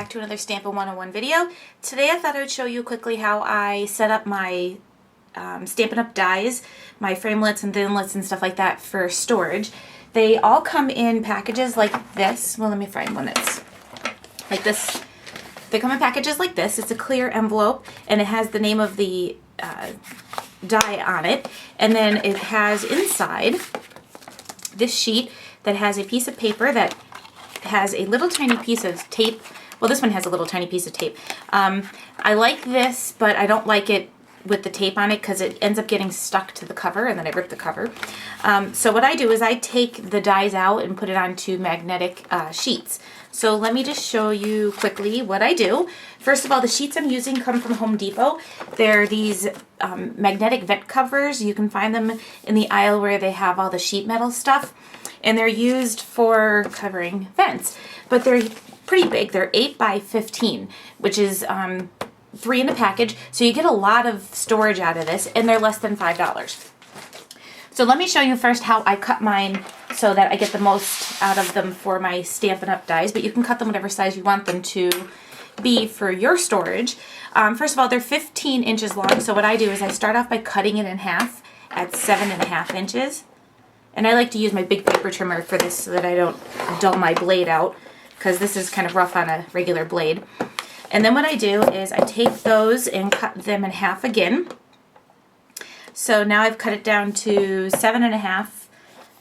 back to another Stampin' 101 video. Today I thought I would show you quickly how I set up my Stampin' Up! Dies, my framelits and thinlits and stuff like that for storage. They all come in packages like this. Well, let me find one that's like this. They come in packages like this. It's a clear envelope and it has the name of the die on it. And then it has inside this sheet that has a piece of paper that has a little tiny piece of tape. Well, this one has a little tiny piece of tape. I like this, but I don't like it with the tape on it because it ends up getting stuck to the cover and then I rip the cover. So what I do is I take the dies out and put it onto magnetic sheets. So let me just show you quickly what I do. First of all, the sheets I'm using come from Home Depot. They're these magnetic vent covers. You can find them in the aisle where they have all the sheet metal stuff. And they're used for covering vents. But they're pretty big. They're 8 by 15, which is 3 in a package. So you get a lot of storage out of this, and they're less than $5. So let me show you first how I cut mine so that I get the most out of them for my Stampin' Up! Dies, but you can cut them whatever size you want them to be for your storage. First of all, they're 15 inches long, so what I do is I start off by cutting it in half at 7.5 inches. And I like to use my big paper trimmer for this so that I don't dull my blade out, because this is kind of rough on a regular blade. And then what I do is I take those and cut them in half again. So now I've cut it down to 7.5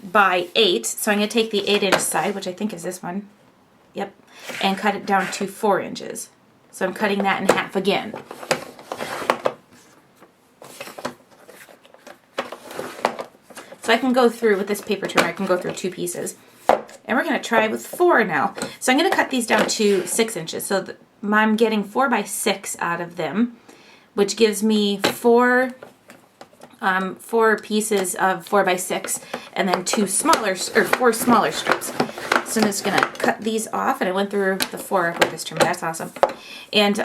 by 8. So I'm going to take the 8-inch side, which I think is this one. Yep. And cut it down to 4 inches. So I'm cutting that in half again. So I can go through, with this paper trimmer, I can go through 2 pieces. And we're going to try with 4 now. So I'm going to cut these down to 6 inches. So I'm getting 4 by 6 out of them, which gives me 4 pieces of 4 by 6, and then 4 smaller strips. So I'm just going to cut these off, and I went through the 4 with this trimmer. That's awesome. And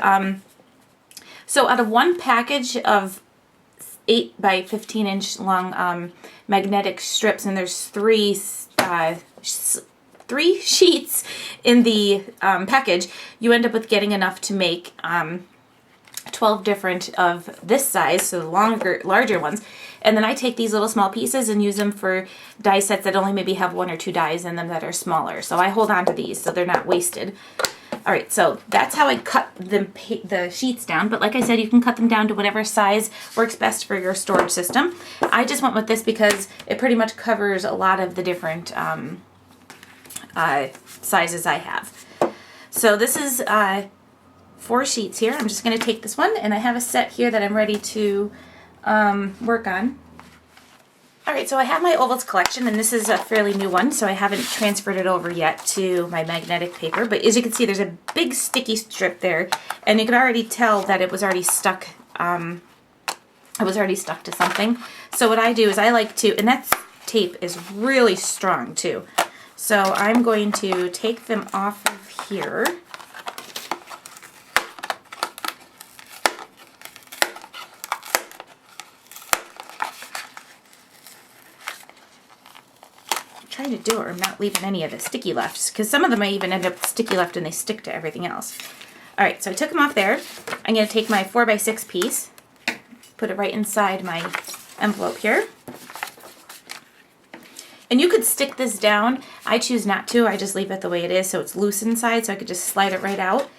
so out of one package of 8 by 15 inch long magnetic strips, and there's 3 sheets in the package, you end up with getting enough to make 12 different of this size, so larger ones. And then I take these little small pieces and use them for die sets that only maybe have 1 or 2 dies in them that are smaller. So I hold on to these so they're not wasted. Alright, so that's how I cut the sheets down, but like I said, you can cut them down to whatever size works best for your storage system. I just went with this because it pretty much covers a lot of the different sizes I have. So this is 4 sheets here. I'm just going to take this one, and I have a set here that I'm ready to work on. Alright, so I have my ovals collection, and this is a fairly new one, so I haven't transferred it over yet to my magnetic paper, but as you can see, there's a big sticky strip there, and you can already tell that it was already stuck, to something. So what I do is I like to, and that tape is really strong too, so I'm going to take them off of here. Trying to do it or I'm not leaving any of the sticky left, because some of them I even end up sticky left and they stick to everything else. Alright, so I took them off there. I'm going to take my 4 by 6 piece, put it right inside my envelope here. And you could stick this down. I choose not to. I just leave it the way it is so it's loose inside, so I could just slide it right out.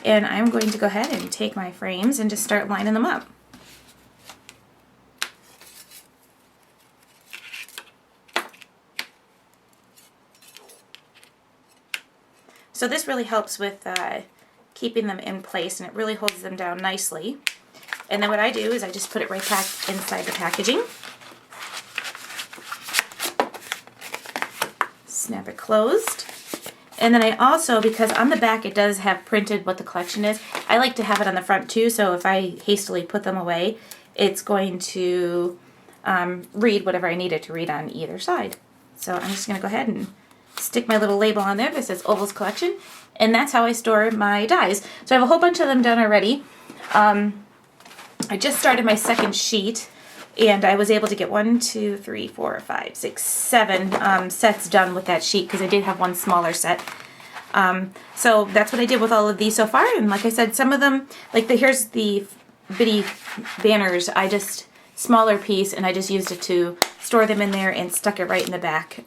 And I'm going to go ahead and take my frames and just start lining them up. So this really helps with keeping them in place, and it really holds them down nicely. And then what I do is I just put it right back inside the packaging. Snap it closed. And then I also, because on the back it does have printed what the collection is, I like to have it on the front too, so if I hastily put them away, it's going to read whatever I need it to read on either side. So I'm just going to go ahead and stick my little label on there that says Ovals Collection, and that's how I store my dies. So I have a whole bunch of them done already. I just started my second sheet, and I was able to get 1, 2, 3, 4, 5, 6, 7 sets done with that sheet because I did have one smaller set. So that's what I did with all of these so far. And like I said, some of them, like here's the bitty banners, I just, smaller piece, and I just used it to store them in there and stuck it right in the back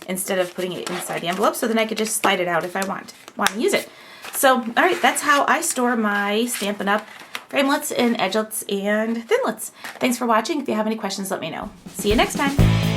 instead of putting it inside the envelope, so then I could just slide it out if I want to use it. So, all right, that's how I store my Stampin' Up! Framelits and edgelets and thinlits. Thanks for watching. If you have any questions, let me know. See you next time.